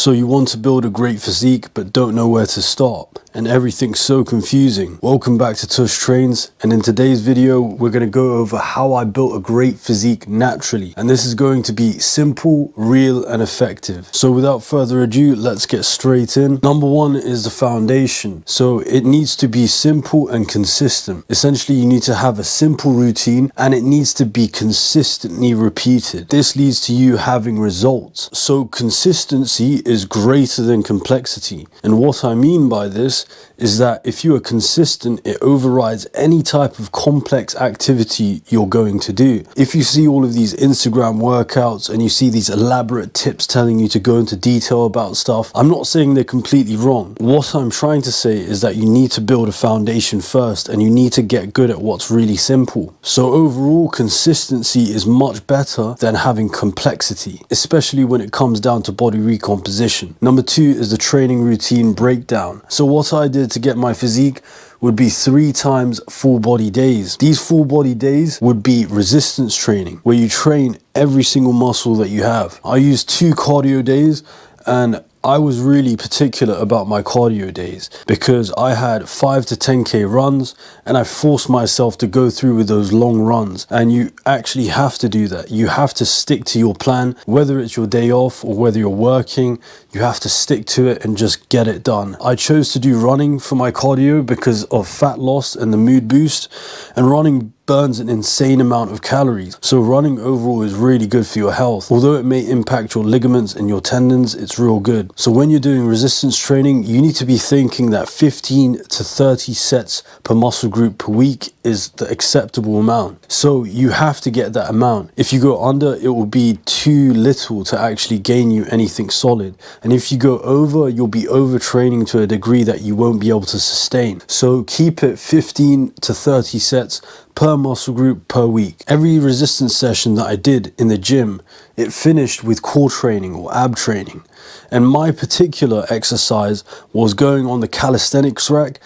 So you want to build a great physique but don't know where to start, and everything's so confusing. Welcome back to Tush Trains, and in today's video we're going to go over how I built a great physique naturally, and this is going to be simple, real and effective. So without further ado, let's get straight in. Number one is the foundation. So it needs to be simple and consistent. Essentially, you need to have a simple routine and it needs to be consistently repeated. This leads to you having results. So consistency is greater than complexity. And what I mean by this is that if you are consistent, it overrides any type of complex activity you're going to do. If you see all of these Instagram workouts and you see these elaborate tips telling you to go into detail about stuff, I'm not saying they're completely wrong. What I'm trying to say is that you need to build a foundation first and you need to get good at what's really simple. So overall, consistency is much better than having complexity, especially when it comes down to body recomposition. Number two is the training routine breakdown. So what I did to get my physique would be 3 times full body days. These full body days would be resistance training, where you train every single muscle that you have. I used 2 cardio days, and I was really particular about my cardio days because I had 5 to 10k runs and I forced myself to go through with those long runs. And you actually have to do that. You have to stick to your plan, whether it's your day off or whether you're working. You have to stick to it and just get it done. I chose to do running for my cardio because of fat loss and the mood boost, and running burns an insane amount of calories. So running overall is really good for your health. Although it may impact your ligaments and your tendons, it's real good. So when you're doing resistance training, you need to be thinking that 15 to 30 sets per muscle group per week is the acceptable amount. So you have to get that amount. If you go under, it will be too little to actually gain you anything solid. And if you go over, you'll be overtraining to a degree that you won't be able to sustain. So keep it 15 to 30 sets per muscle group per week. Every resistance session that I did in the gym, it finished with core training or ab training. And my particular exercise was going on the calisthenics rack.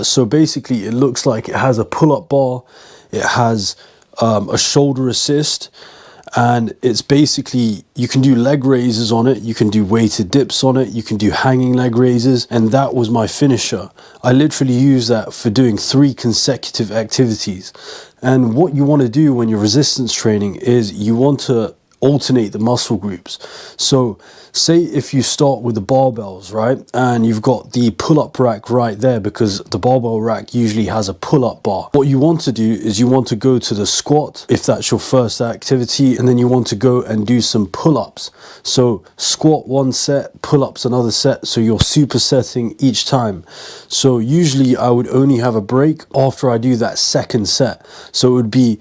So basically it looks like it has a pull-up bar, it has a shoulder assist, and it's basically, you can do leg raises on it, you can do weighted dips on it, you can do hanging leg raises, and that was my finisher. I literally used that for doing 3 consecutive activities. And what you want to do when you're resistance training is you want to alternate the muscle groups. So say if you start with the barbells, right, and you've got the pull-up rack right there, because the barbell rack usually has a pull-up bar. What you want to do is you want to go to the squat if that's your first activity, and then you want to go and do some pull-ups. So squat 1 set, pull-ups another set, so you're supersetting each time. So usually I would only have a break after I do that second set. So it would be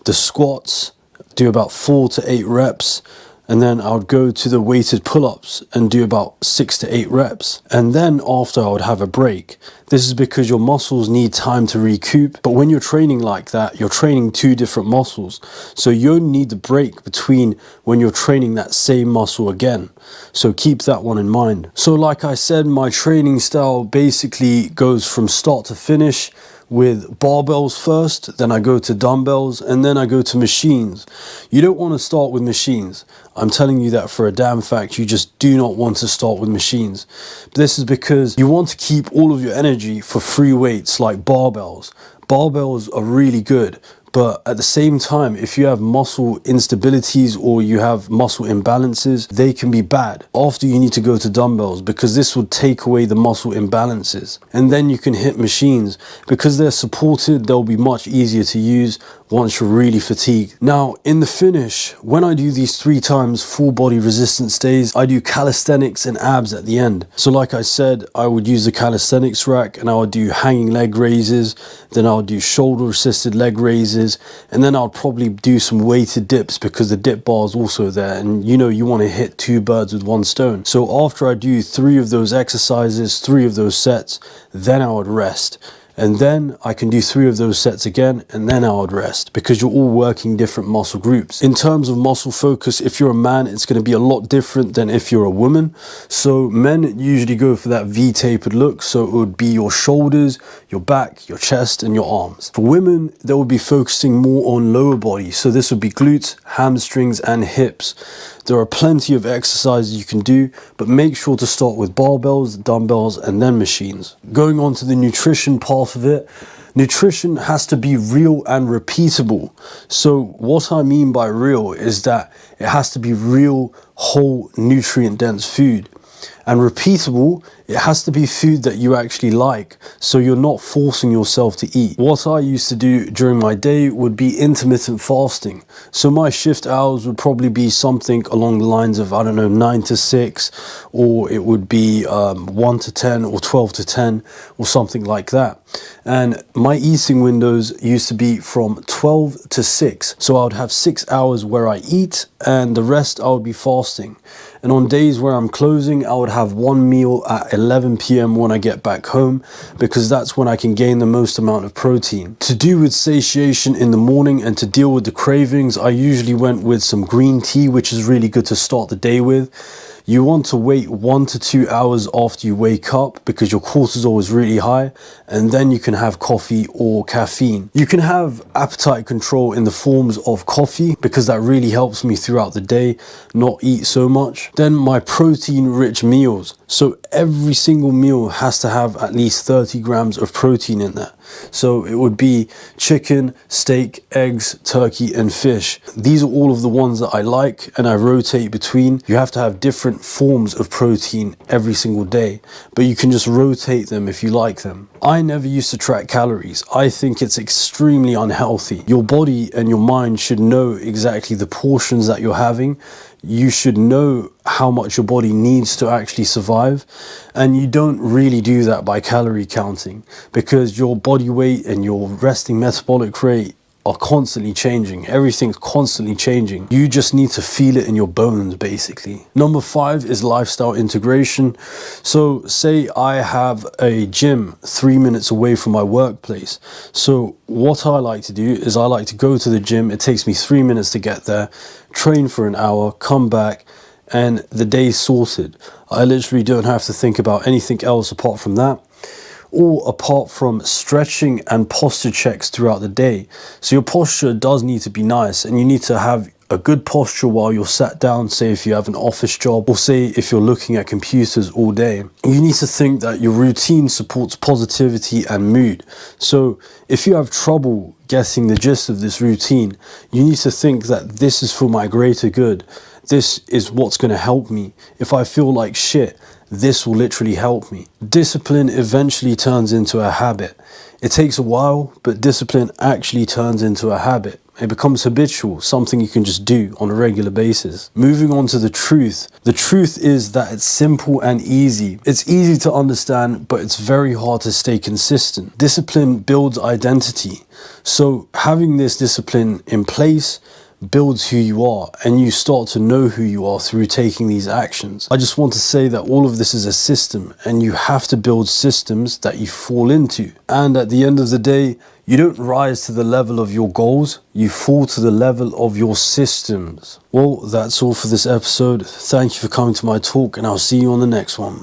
the squats, do about 4 to 8 reps, and then I would go to the weighted pull-ups and do about 6 to 8 reps. And then after I would have a break. This is because your muscles need time to recoup. But when you're training like that, you're training 2 different muscles. So you only need the break between when you're training that same muscle again. So keep that one in mind. So like I said, my training style basically goes from start to finish with barbells first, then I go to dumbbells, and then I go to machines. You don't want to start with machines. I'm telling you that for a damn fact. You just do not want to start with machines. This is because you want to keep all of your energy for free weights like barbells. Barbells are really good, but at the same time, if you have muscle instabilities or you have muscle imbalances, they can be bad. After, you need to go to dumbbells because this will take away the muscle imbalances. And then you can hit machines. Because they're supported, they'll be much easier to use once you're really fatigued. Now, in the finish, when I do these 3 times full body resistance days, I do calisthenics and abs at the end. So like I said, I would use the calisthenics rack and I would do hanging leg raises, then I would do shoulder assisted leg raises, and then I'll probably do some weighted dips because the dip bar is also there, and you know you want to hit 2 birds with 1 stone. So after I do 3 of those exercises, 3 of those sets, then I would rest. and then I can do 3 of those sets again, and then I would rest, because you're all working different muscle groups. In terms of muscle focus, if you're a man, it's going to be a lot different than if you're a woman. So men usually go for that V-tapered look, so it would be your shoulders, your back, your chest, and your arms. For women, they will be focusing more on lower body, so this would be glutes, hamstrings, and hips. There are plenty of exercises you can do, but make sure to start with barbells, dumbbells, and then machines. Going on to the nutrition part of it, nutrition has to be real and repeatable. So what I mean by real is that it has to be real, whole, nutrient-dense food. And repeatable, it has to be food that you actually like, so you're not forcing yourself to eat. What I used to do during my day would be intermittent fasting. So my shift hours would probably be something along the lines of, I don't know, 9 to 6, or it would be 1 to 10 or 12 to 10 or something like that. And my eating windows used to be from 12 to 6. So I would have 6 hours where I eat, and the rest I would be fasting. And on days where I'm closing, I would have one meal at 11 p.m. when I get back home, because that's when I can gain the most amount of protein. To do with satiation in the morning and to deal with the cravings, I usually went with some green tea, which is really good to start the day with. You want to wait 1 to 2 hours after you wake up, because your cortisol is really high, and then you can have coffee or caffeine. You can have appetite control in the forms of coffee, because that really helps me throughout the day not eat so much. Then my protein rich meals. So every single meal has to have at least 30 grams of protein in there. So it would be chicken, steak, eggs, turkey, and fish. These are all of the ones that I like, and I rotate between. You have to have different forms of protein every single day, but you can just rotate them if you like them. I never used to track calories. I think it's extremely unhealthy. Your body and your mind should know exactly the portions that you're having. You should know how much your body needs to actually survive, and you don't really do that by calorie counting, because your body weight and your resting metabolic rate are constantly changing. Everything's constantly changing. You just need to feel it in your bones, basically. Number 5 is lifestyle integration. So say I have a gym 3 minutes away from my workplace. So what I like to do is I like to go to the gym. It takes me 3 minutes to get there, train for an hour, come back, and the day's sorted. I literally don't have to think about anything else apart from that, or apart from stretching and posture checks throughout the day. So your posture does need to be nice, and you need to have a good posture while you're sat down, say if you have an office job, or say if you're looking at computers all day. You need to think that your routine supports positivity and mood. So if you have trouble getting the gist of this routine, you need to think that this is for my greater good. This is what's going to help me. If I feel like shit, this will literally help me. Discipline eventually turns into a habit. It takes a while, but discipline actually turns into a habit. It becomes habitual, something you can just do on a regular basis. Moving on to the truth. The truth is that it's simple and easy. It's easy to understand, but it's very hard to stay consistent. Discipline builds identity. So having this discipline in place builds who you are, and you start to know who you are through taking these actions. I just want to say that all of this is a system, and you have to build systems that you fall into. And at the end of the day, you don't rise to the level of your goals, you fall to the level of your systems. Well, that's all for this episode. Thank you for coming to my talk, and I'll see you on the next one.